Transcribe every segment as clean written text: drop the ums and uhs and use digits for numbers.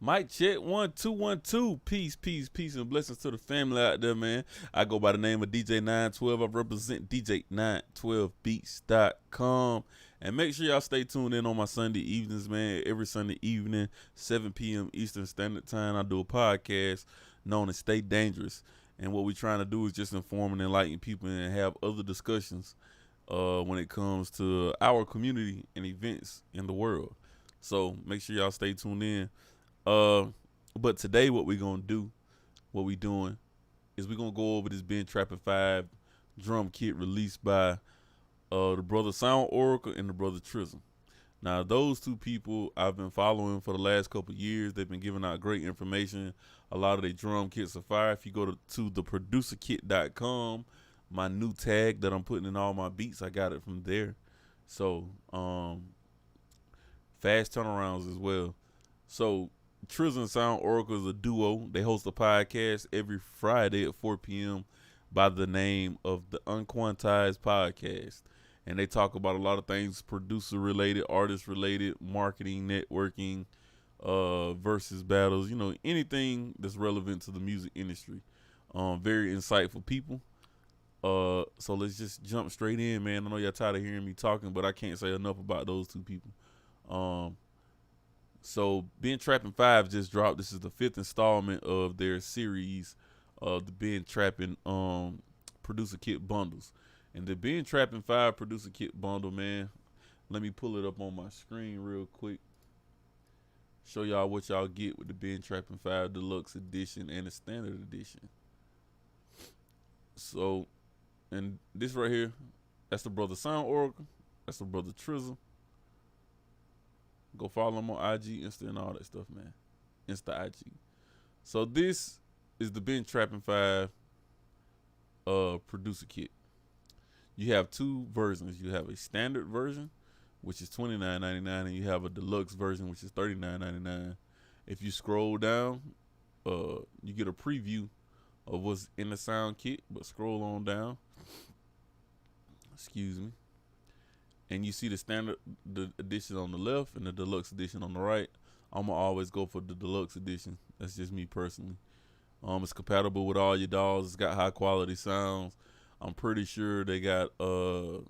Mic check 1 2 1 2. Peace, peace, peace, and blessings to the family out there, man. I go by the name of DJ 912. I represent DJ912beats.com. And make sure y'all stay tuned in on my Sunday evenings, man. Every Sunday evening, 7 p.m. Eastern Standard Time, I do a podcast known as Stay Dangerous. And what we're trying to do is just inform and enlighten people and have other discussions when it comes to our community and events in the world. So make sure y'all stay tuned in. But today what we doing is we're gonna go over this Ben Trappin 5 drum kit released by the brother Sound Oracle and the brother Triza. Now those two people I've been following for the last couple years. They've been giving out great information. A lot of their drum kits are fire. If you go to theproducerkit.com, my new tag that I'm putting in all my beats, I got it from there. So fast turnarounds as well. So Triza and Sound Oracle is a duo. They host a podcast every Friday at 4 p.m. by the name of the Unquantized Podcast. And they talk about a lot of things producer related, artist related, marketing, networking, versus battles, you know, anything that's relevant to the music industry. Very insightful people. So let's just jump straight in, man. I know y'all tired of hearing me talking, but I can't say enough about those two people. So Ben Trappin 5 just dropped. This is the 5th installment of their series of the Ben Trappin producer kit bundles. And the Ben Trappin 5 producer kit bundle, man, let me pull it up on my screen real quick. Show y'all what y'all get with the Ben Trappin 5 Deluxe Edition and the Standard Edition. So, and this right here, that's the brother Sound Oracle. That's the brother Triza. Go follow them on IG, Insta, and all that stuff, man. Insta IG. So this is the Ben Trappin 5 producer kit. You have two versions. You have a standard version, which is $29.99, and you have a deluxe version, which is $39.99. If you scroll down, you get a preview of what's in the sound kit, but scroll on down. Excuse me. And you see the standard edition on the left and the deluxe edition on the right. I'm going to always go for the deluxe edition. That's just me personally. It's compatible with all your DAWs. It's got high quality sounds. I'm pretty sure they got, dang,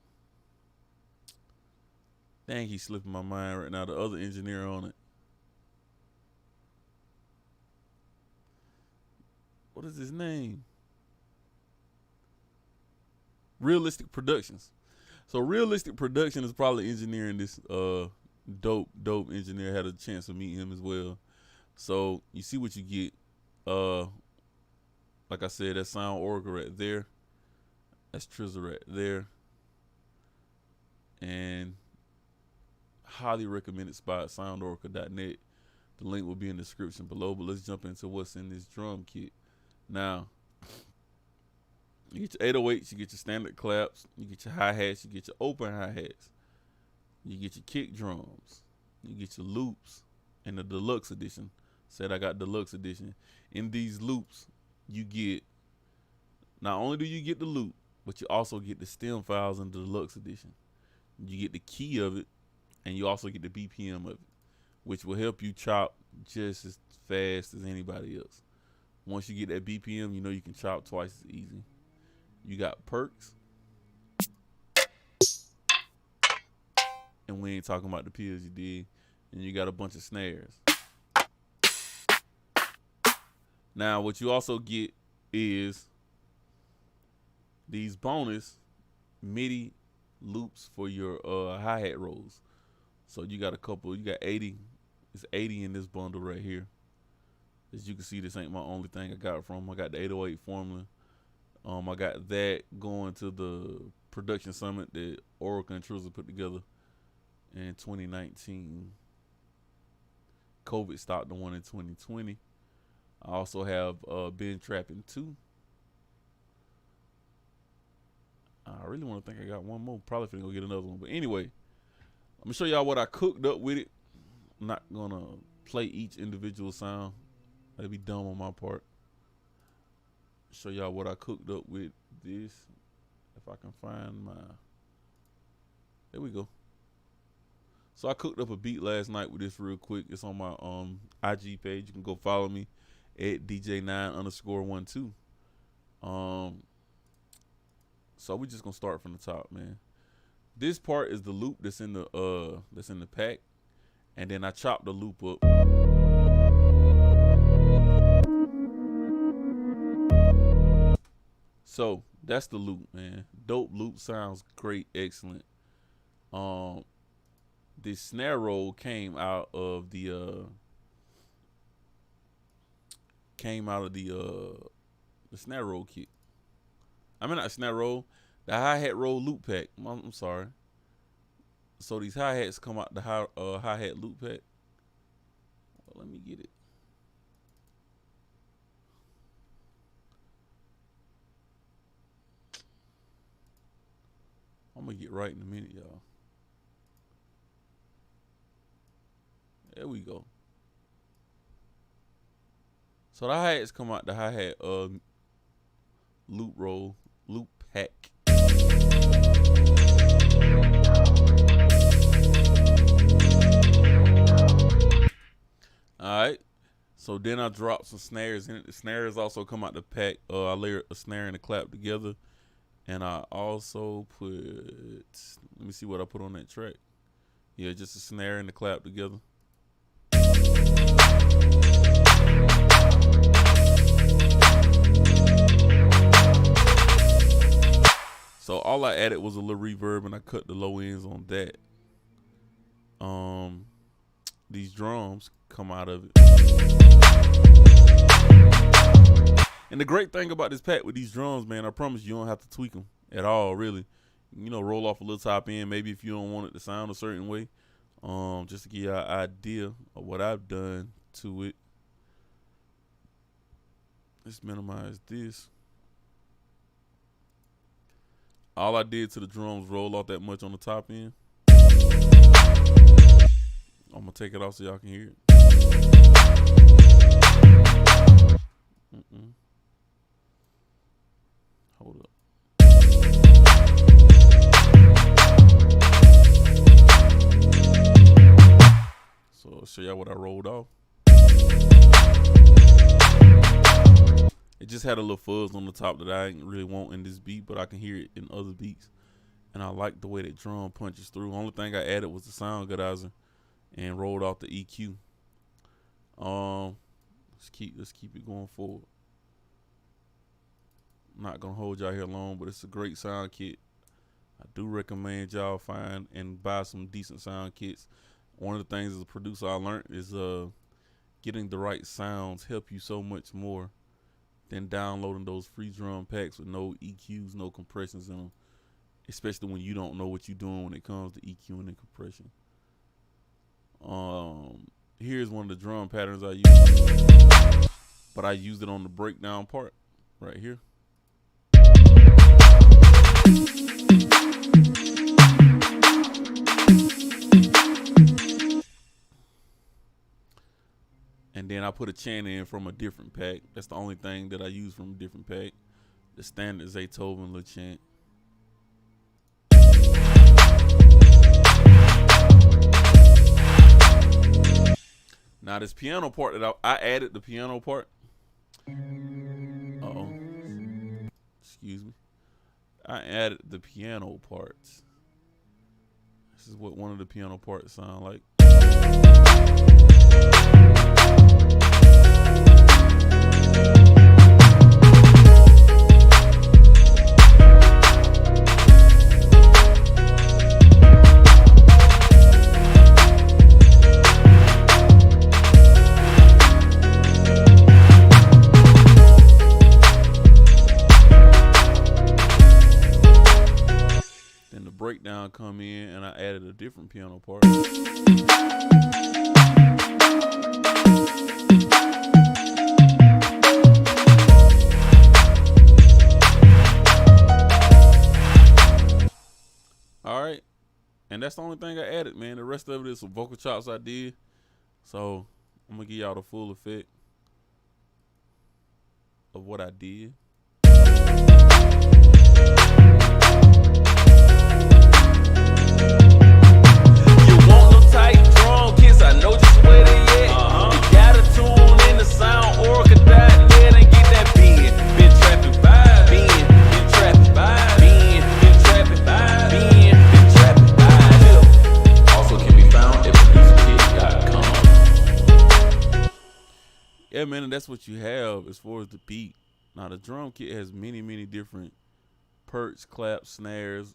he's slipping my mind right now. The other engineer on it. What is his name? Realistic Productions. So Realistic Production is probably engineering this dope engineer. Had a chance to meet him as well. So you see what you get. Like I said, that Sound Oracle right there. That's Triza right there. And highly recommended spot, soundoracle.net. The link will be in the description below. But let's jump into what's in this drum kit. Now, you get your 808s, you get your standard claps, you get your hi-hats, you get your open hi-hats, you get your kick drums, you get your loops, and the deluxe edition. Said I got deluxe edition. In these loops, you get, not only do you get the loop, but you also get the stem files in the deluxe edition. You get the key of it, and you also get the BPM of it, which will help you chop just as fast as anybody else. Once you get that BPM, you know you can chop twice as easy. You got perks. And we ain't talking about the pills you did. And you got a bunch of snares. Now, what you also get is these bonus MIDI loops for your hi-hat rolls. So you got a couple, you got 80. It's 80 in this bundle right here. As you can see, this ain't my only thing I got from. I got the 808 formula. I got that going to the production summit that Oracle and Triza put together in 2019. COVID stopped the one in 2020. I also have Ben Trappin 2. I really want to think I got one more. Probably finna go get another one. But anyway, I'm going to show y'all what I cooked up with it. I'm not going to play each individual sound. That'd be dumb on my part. Show y'all what I cooked up with this. If I can find my, there we go. So I cooked up a beat last night with this real quick. It's on my IG page. You can go follow me at DJ9_12. So we just gonna start from the top, man. This part is the loop that's in the pack, and then I chopped the loop up. So that's the loop, man. Dope loop, sounds great, excellent. This snare roll came out of the snare roll kit. I mean, not snare roll, the hi-hat roll loop pack. I'm sorry. So these hi-hats come out the hi-hat loop pack. Well, let me get it. I'm gonna get right in a minute, y'all. There we go. So the hi-hats come out the hi-hat loop pack. Alright. So then I drop some snares in it. The snares also come out the pack. I layer a snare and a clap together. And I also put, let me see what I put on that track. Yeah, just a snare and a clap together. So all I added was a little reverb, and I cut the low ends on that. These drums come out of it. And the great thing about this pack with these drums, man, I promise you don't have to tweak them at all, really. You know, roll off a little top end, maybe if you don't want it to sound a certain way. Just to give you an idea of what I've done to it. Let's minimize this. All I did to the drums roll off that much on the top end. I'm gonna take it off so y'all can hear it. Hold up. So I'll show y'all what I rolled off. It just had a little fuzz on the top that I didn't really want in this beat, but I can hear it in other beats. And I like the way that drum punches through. Only thing I added was the sound goodizer and rolled off the EQ. Let's keep it going forward. I'm not gonna hold y'all here long, but it's a great sound kit. I do recommend y'all find and buy some decent sound kits. One of the things as a producer I learned is getting the right sounds help you so much more than downloading those free drum packs with no EQs, no compressions in them. Especially when you don't know what you're doing when it comes to EQing and compression. Here's one of the drum patterns I use, but I used it on the breakdown part right here. And then I put a chant in from a different pack. That's the only thing that I use from a different pack. The standard Zaytoven little chant. Now this piano part that I added the piano part. Excuse me. I added the piano parts. This is what one of the piano parts sound like. Breakdown come in and I added a different piano part. All right, and that's the only thing I added, man. The rest of it is some vocal chops I did. So I'm gonna give y'all the full effect of what I did. Yeah, man, and that's what you have as far as the beat. Now the drum kit has many different perks, claps, snares,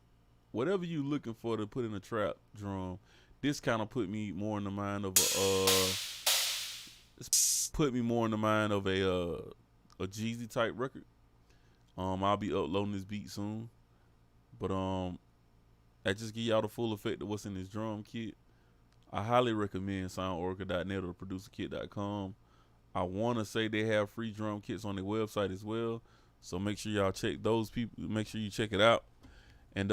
whatever you looking for to put in a trap drum. This kind of put me more in the mind of it's put me more in the mind of a Jeezy type record. I'll be uploading this beat soon, but I just give y'all the full effect of what's in this drum kit. I highly recommend soundoracle.net or producerkit.com. I want to say they have free drum kits on their website as well, so make sure y'all check those people. Make sure you check it out. And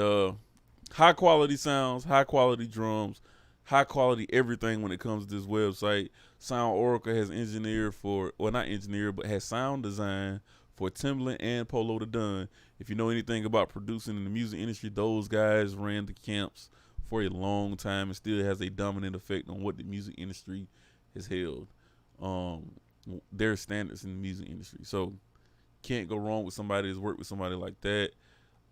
high quality sounds, high quality drums, high quality everything when it comes to this website. Sound Oracle has engineered for, well, not engineered, but has sound design for Timbaland and Polo the Dunn. If you know anything about producing in the music industry, those guys ran the camps for a long time and still has a dominant effect on what the music industry has held. Their standards in the music industry. So can't go wrong with somebody that's worked with somebody like that.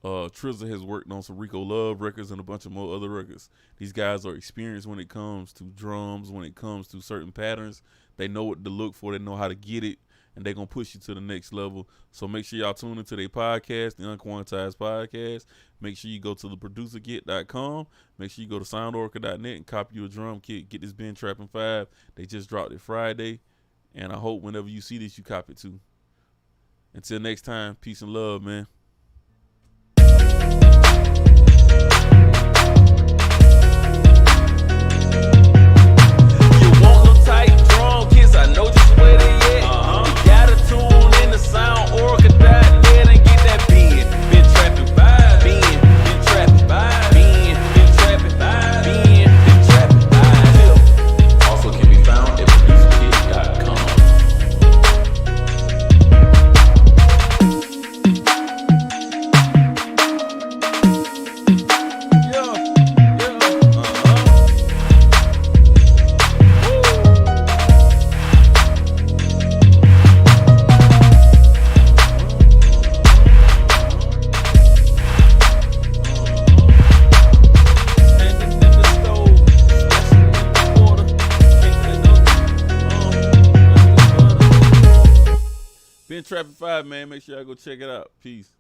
Triza has worked on some Rico Love records and a bunch of more other records. These guys are experienced when it comes to drums, when it comes to certain patterns. They know what to look for. They know how to get it, and they're going to push you to the next level. So make sure y'all tune into their podcast, the Unquantized Podcast. Make sure you go to theproducerkit.com. Make sure you go to soundoracle.net and copy your drum kit. Get this Ben Trappin 5. They just dropped it Friday, and I hope whenever you see this, you copy it too. Until next time, peace and love, man. Ben Trappin 5, man. Make sure y'all go check it out. Peace.